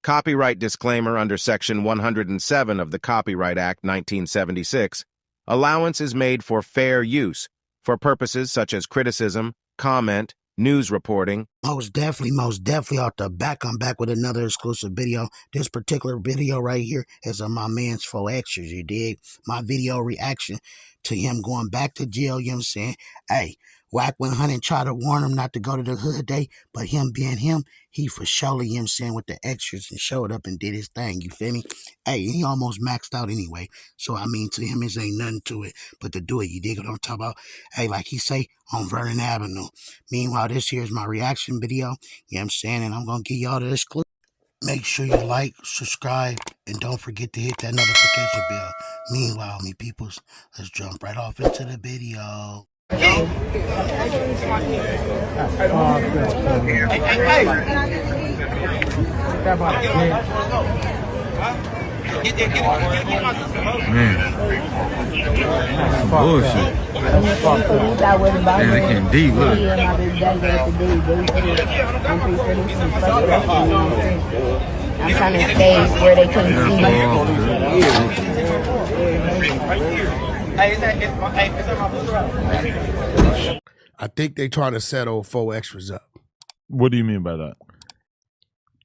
Copyright disclaimer under Section 107 of the Copyright Act 1976. Allowance is made for fair use, for purposes such as criticism, comment, news reporting. Most definitely off the back. I'm back with another exclusive video. This particular video right here is of my man's 4 extras, you dig? My video reaction to him going back to jail, you know what I'm saying? Hey, Wack went hunting and tried to warn him not to go to the hood day, but him being him, he for surely, you know what I'm saying, with the extras and showed up and did his thing, you feel me? Hey, he almost maxed out anyway. So, I mean, to him, it ain't nothing to it but to do it, you dig what I'm talking about? Hey, like he say, on Vernon Avenue. Meanwhile, this here's my reaction video, you know what I'm saying, and I'm going to give y'all the exclusive. Make sure you like, subscribe, and don't forget to hit that notification bell. Meanwhile, me peoples, let's jump right off into the video. Hey. Some bullshit. Damn, they came deep, look. I'm trying to stay where they couldn't see me. I think they trying to settle 4 extras up. What do you mean by that?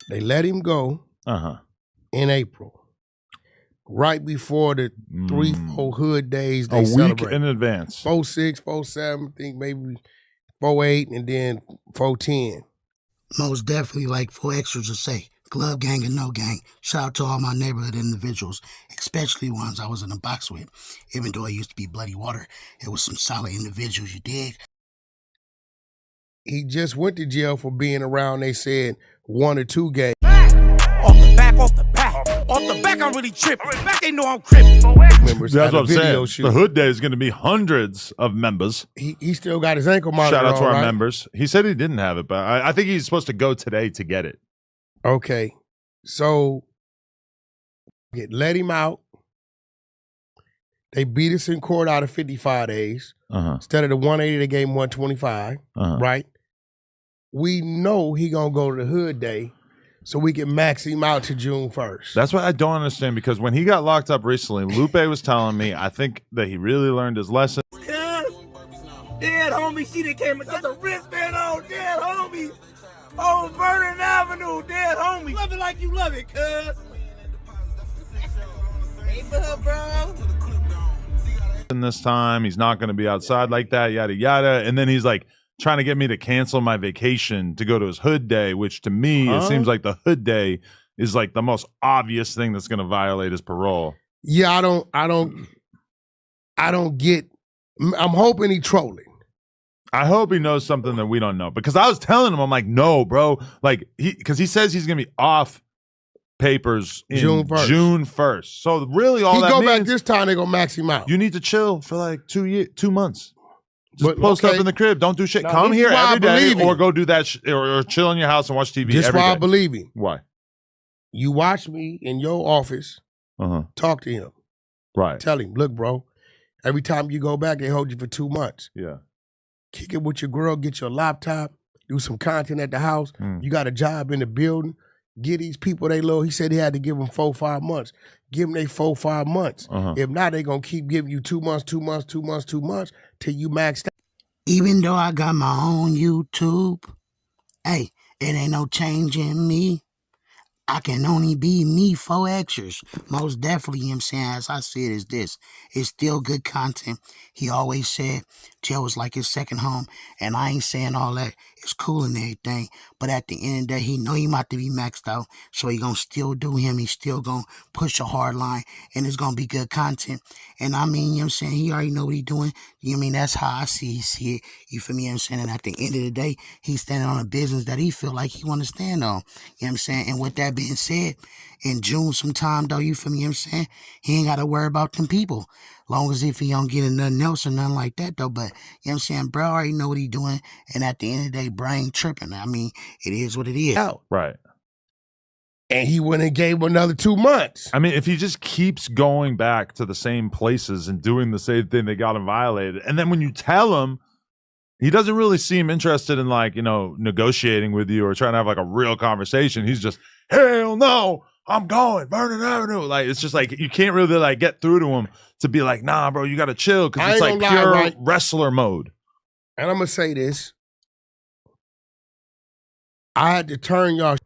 They let him go in April. Right before the 3-4 hood days they celebrate. Week in advance. 4-6, 4-7, I think maybe 4-8, and then 4-10. Most definitely, like 4 extras to say. Glove gang and no gang. Shout out to all my neighborhood individuals, especially ones I was in a box with. Even though it used to be bloody water, it was some solid individuals, you dig? He just went to jail for being around, they said, 1 or 2 gangs. Off the back. Off the back, I'm really tripping. Off the back, they know I'm crippin'. Members That's what I'm saying. Shoot. The hood day is going to be hundreds of members. He still got his ankle monitor Shout out to our right? members. He said he didn't have it, but I think he's supposed to go today to get it. Okay. So, let him out. They beat us in court out of 55 days. Instead of the 180, they gave him 125, right? We know he going to go to the hood day so we can max him out to June 1st. That's what I don't understand, because when he got locked up recently, Lupe was telling me, I think that he really learned his lesson. Dead homie, she done came and got the wristband on. Dead homie. On Vernon Avenue, dead homie. Love it like you love it, cuz. Neighborhood, bro. In this time, he's not going to be outside like that, yada, yada. And then he's like trying to get me to cancel my vacation to go to his hood day, which to me, it seems like the hood day is like the most obvious thing that's going to violate his parole. Yeah, I don't get, I'm hoping he trolling. I hope he knows something that we don't know, because I was telling him, I'm like, no, bro, like because he says he's gonna be off papers in June 1st. So really, all that means, means, back this time, they're gonna max him out. You need to chill for like 2 months. Just post up in the crib. Don't do shit. Come here every day, or go do that, or chill in your house and watch TV. This every why day. I believe him. Why? You watch me in your office. Talk to him. Right. Tell him, look, bro. Every time you go back, they hold you for 2 months. Yeah. Kick it with your girl, get your laptop, do some content at the house. You got a job in the building. Get these people he said he had to give them 4-5 months. Give them 4-5 months. If not, they going to keep giving you 2 months, 2 months, 2 months, 2 months till you maxed out. Even though I got my own YouTube, hey, it ain't no change in me. I can only be me 4 extras. Most definitely, you know what I'm saying, as I see it, is this. It's still good content. He always said jail was like his second home, and I ain't saying all that. It's cool and everything, but at the end of the day, he know he might to be maxed out, so he gonna still do him. He still gonna push a hard line, and it's gonna be good content. And I mean, you know what I'm saying, he already know what he doing. You know what I mean? That's how I see it. You feel me? You know what I'm saying? And at the end of the day, he's standing on a business that he feel like he want to stand on. You know what I'm saying? And with that being said, in June sometime, though, you feel me? You know what I'm saying? He ain't got to worry about them people. Long as if he don't get nothing else or nothing like that, though. But, you know what I'm saying? Bro already know what he doing. And at the end of the day, brain tripping. I mean, it is what it is. Right. And he went and gave him another 2 months. I mean, if he just keeps going back to the same places and doing the same thing, they got him violated. And then when you tell him, he doesn't really seem interested in like, negotiating with you or trying to have like a real conversation. He's just, hell no, I'm going Vernon Avenue. Like, it's just like, you can't really like get through to him to be like, nah, bro, you got to chill. Cause it's like pure wrestler mode. And I'm going to say this. I had to turn y'all.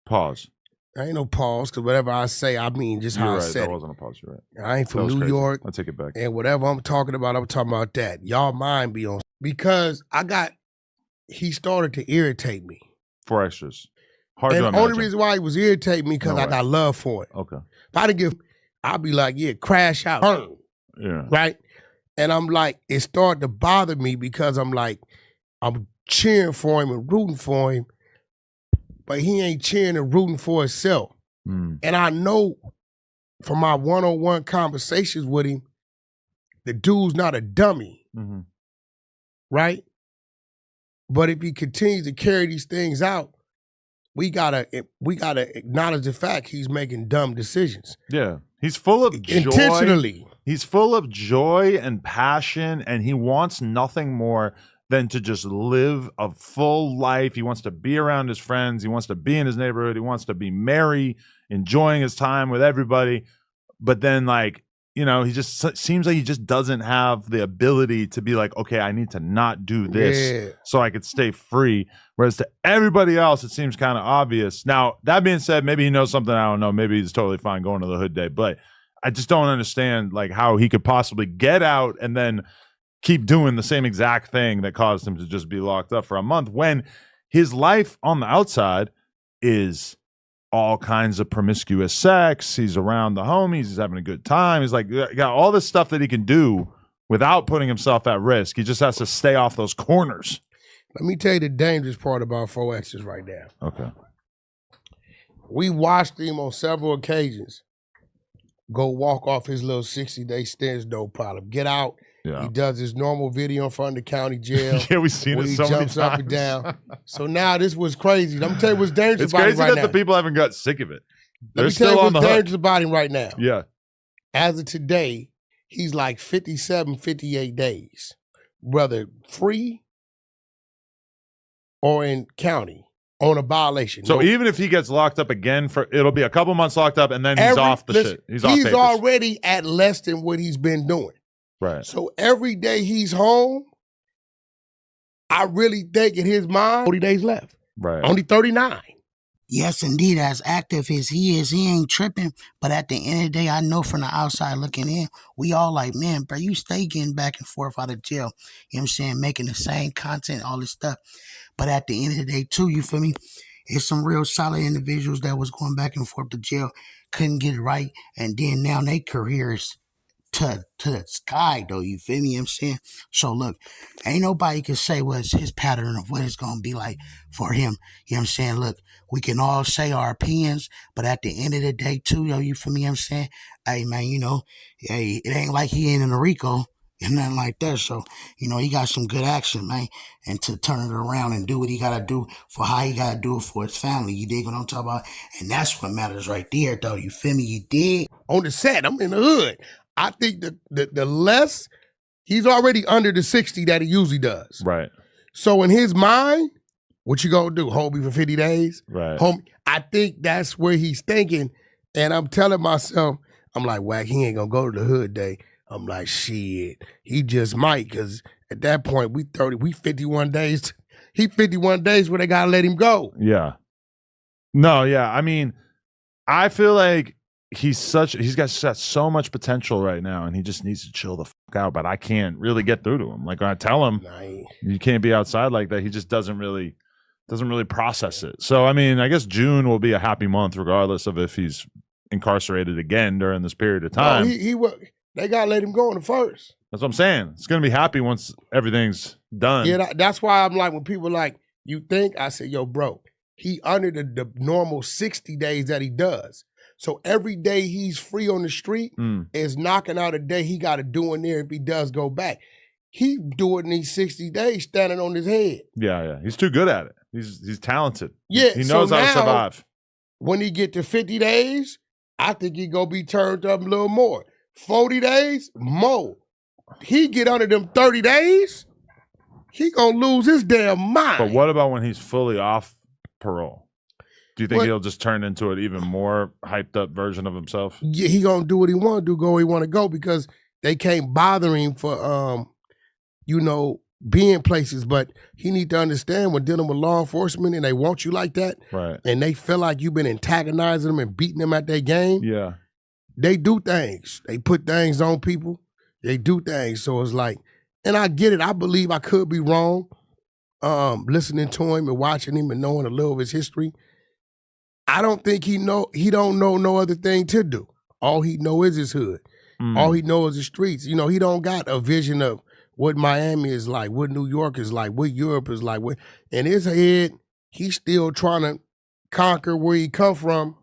Pause. I ain't no pause, because whatever I say, I mean just how I said it. That wasn't a pause. You're right. I ain't from New York. I'll take it back. And whatever I'm talking about that. Y'all mind be on. Because he started to irritate me. 4 extras. Hard to imagine. And the only reason why he was irritating me, because I got love for it. Okay. If I didn't I'd be like, yeah, crash out. Burn. Yeah. Right? And I'm like, it started to bother me because I'm like, I'm cheering for him and rooting for him, but he ain't cheering and rooting for himself. And I know from my one-on-one conversations with him, the dude's not a dummy, right? But if he continues to carry these things out, we gotta acknowledge the fact he's making dumb decisions. Yeah, he's full of joy. Intentionally. He's full of joy and passion, and he wants nothing more than to just live a full life. He wants to be around his friends. He wants to be in his neighborhood. He wants to be merry, enjoying his time with everybody. But then, like, he just seems like he just doesn't have the ability to be like, okay, I need to not do this so I could stay free. Whereas to everybody else, it seems kind of obvious. Now, that being said, maybe he knows something I don't know. Maybe he's totally fine going to the hood day. But I just don't understand, like, how he could possibly get out and then keep doing the same exact thing that caused him to just be locked up for a month when his life on the outside is all kinds of promiscuous sex. He's around the homies. He's having a good time. He's like, got all this stuff that he can do without putting himself at risk. He just has to stay off those corners. Let me tell you the dangerous part about 4X's right now. Okay. We watched him on several occasions go walk off his little 60-day stint, no problem. Get out. Yeah. He does his normal video in front of the county jail. Yeah, we've seen it so many times. He jumps up and down. So now this was crazy. Let me tell you what's dangerous about him right now. It's crazy that the people haven't got sick of it. Let me tell you what's dangerous about him right now. Yeah. As of today, he's like 57, 58 days. Whether free or in county on a violation. So even if he gets locked up again, it'll be a couple months locked up and then he's off the shit. He's off papers. Already at less than what he's been doing. Right. So every day he's home, I really think in his mind, 40 days left. Right. Only 39. Yes, indeed, as active as he is, he ain't tripping. But at the end of the day, I know from the outside looking in, we all like, man, bro, you stay getting back and forth out of jail. You know what I'm saying? Making the same content, all this stuff. But at the end of the day, too, you feel me? It's some real solid individuals that was going back and forth to jail, couldn't get it right. And then now their careers to the sky, though, you feel me? You know what I'm saying? So look, ain't nobody can say what's his pattern of what it's gonna be like for him. You know what I'm saying? Look, we can all say our opinions, but at the end of the day, too, yo, you feel me? You know what I'm saying? Hey man, hey, it ain't like he ain't in a RICO and nothing like that. So, he got some good action, man. And to turn it around and do what he gotta do for how he gotta do it for his family. You dig what I'm talking about? And that's what matters right there, though. You feel me? You dig? On the set, I'm in the hood. I think the less, he's already under the 60 that he usually does. Right. So in his mind, what you gonna do? Hold me for 50 days? Right. I think that's where he's thinking. And I'm telling myself, I'm like, Wack, he ain't gonna go to the hood day. I'm like, shit, he just might, because at that point, we 51 days. He 51 days where they gotta let him go. Yeah. No, yeah. I mean, I feel like he's got so much potential right now, and he just needs to chill the fuck out. But I can't really get through to him. Like when I tell him you can't be outside like that, he just doesn't really process it. So I mean, I guess June will be a happy month, regardless of if he's incarcerated again during this period of time. No, they gotta let him go in the first. That's what I'm saying. It's gonna be happy once everything's done. Yeah, that's why I'm like, when people like, you think, I say, yo, bro, he under the normal 60 days that he does. So every day he's free on the street is knocking out a day he got to do in there if he does go back. He doing these 60 days standing on his head. Yeah. He's too good at it. He's talented. Yeah, he knows how to survive. When he get to 50 days, I think he gonna be turned up a little more. 40 days, more. He get under them 30 days, He gonna lose his damn mind. But what about when he's fully off parole? Do you think What? he'll just turn into an even more hyped up version of himself? Yeah, he gonna do what he want to do, go where he want to go, because they can't bother him for, being places. But he need to understand when dealing with law enforcement and they want you like that, Right. and they feel like you've been antagonizing them and beating them at their game. Yeah. They do things. They put things on people. They do things. So it's like, and I get it. I believe I could be wrong. Listening to him and watching him and knowing a little of his history, I don't think he don't know no other thing to do. All he know is his hood. All he knows is the streets. He don't got a vision of what Miami is like, what New York is like, what Europe is like. In his head, he's still trying to conquer where he come from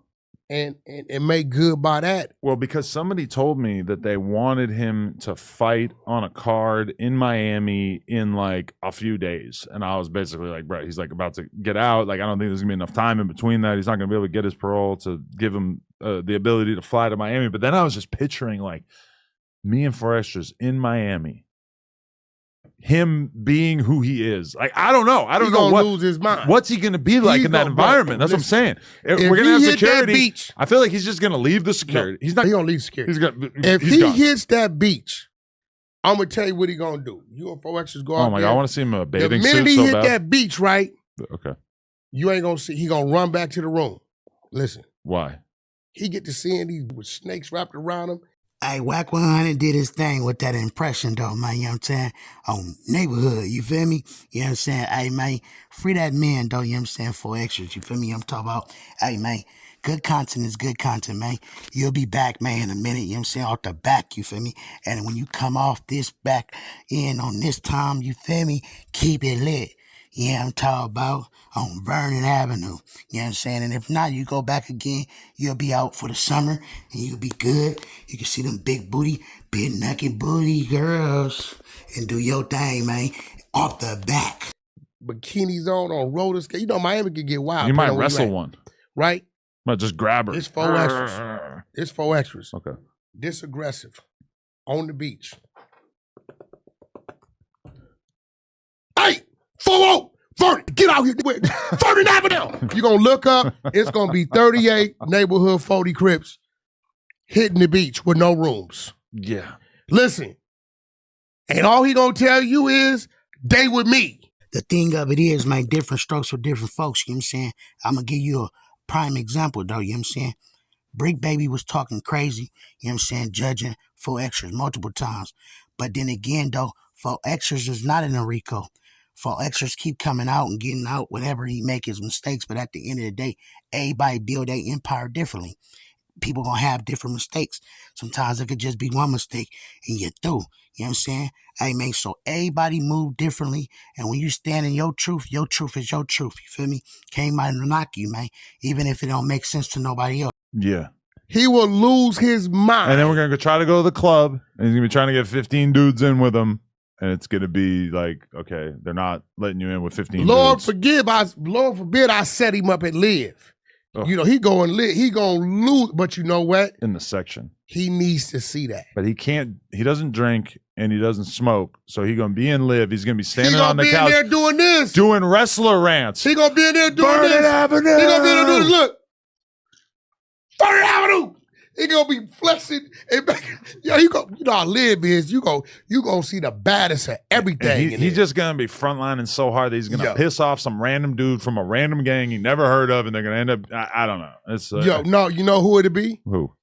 and make good by that. Well, because somebody told me that they wanted him to fight on a card in Miami in like a few days. And I was basically like, bro, he's like about to get out. Like, I don't think there's gonna be enough time in between that. He's not gonna be able to get his parole to give him the ability to fly to Miami. But then I was just picturing like me and Foresters in Miami, him being who he is. Like, I don't know. I don't know what lose his mind. What's he gonna be like in that environment? That's what I'm saying. If we're gonna have security. Beach, I feel like he's just gonna leave the security. No, he's not. He gonna leave security. If he's he gone. hits that beach, I'm gonna tell you what he gonna do. You and 4X's go out. Oh my god, I want to see him in a bathing suit. The suit minute he so hit bad. that beach, right? Okay. You ain't gonna see. He gonna run back to the room. Listen. Why? He get to seeing these with snakes wrapped around him. Hey, Wack 100 did his thing with that impression, though, man, you know what I'm saying? On neighborhood, you feel me? You know what I'm saying? Hey, man, free that man, though, you know what I'm saying, for extras, you feel me? I'm talking about, hey, man, good content is good content, man. You'll be back, man, in a minute, you know what I'm saying, off the back, you feel me? And when you come off this back in on this time, you feel me, keep it lit. Yeah, I'm talking about on Vernon Avenue. You know what I'm saying? And if not, you go back again, you'll be out for the summer and you'll be good. You can see them big naked booty girls and do your thing, man, off the back. Bikinis on roller skate. You know, Miami could get wild. You might wrestle one. Right? Might just grab her. It's 4 extras. It's 4 extras. Okay. This aggressive. On the beach. Hey! 4-0! Vernon, get out here. Vernon Avenue! You're going to look up. It's going to be 38 neighborhood 40 Crips hitting the beach with no rooms. Yeah. Listen. And all he going to tell you is, they with me. The thing of it is, man, different strokes for different folks, you know what I'm saying? I'm going to give you a prime example, though, you know what I'm saying? Brick Baby was talking crazy, you know what I'm saying, judging 4 extras multiple times. But then again, though, 4 extras is not in a RICO. 4 extras keep coming out and getting out whenever he make his mistakes. But at the end of the day, everybody build their empire differently. People going to have different mistakes. Sometimes it could just be one mistake and you're through. You know what I'm saying? Hey, man, so everybody move differently. And when you stand in your truth is your truth. You feel me? Can't nobody knock you, man. Even if it don't make sense to nobody else. Yeah. He will lose his mind. And then we're going to try to go to the club, and he's going to be trying to get 15 dudes in with him. And it's going to be like, okay, they're not letting you in with 15 Lord dudes. Lord forbid I set him up at Live. Oh. You know, he going to lose. But you know what? In the section. He needs to see that. But he doesn't drink and he doesn't smoke. So he's going to be in Live. He's going to be standing on the couch. He going to be in there doing this. Doing wrestler rants. He going to be in there doing Vernon this. Avenue. He going to be in there doing this. Look. Vernon Avenue. He gonna be flexing. Yeah, you know how Live is. You gonna see the baddest of everything. He's just gonna be frontlining so hard that he's gonna piss off some random dude from a random gang he never heard of, and they're gonna end up. I don't know. It's no, you know who it'd be? Who?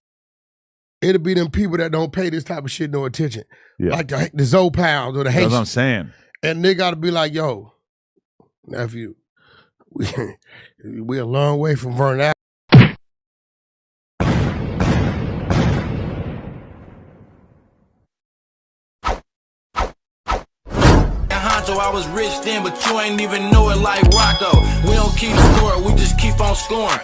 It'd be them people that don't pay this type of shit no attention. Yeah. Like the Zoe Pounds or the Haitians. That's what I'm saying. And they gotta be like, yo, nephew, we a long way from Vernon Avenue. I was rich then, but you ain't even know it like Rocco. We don't keep score, we just keep on scoring.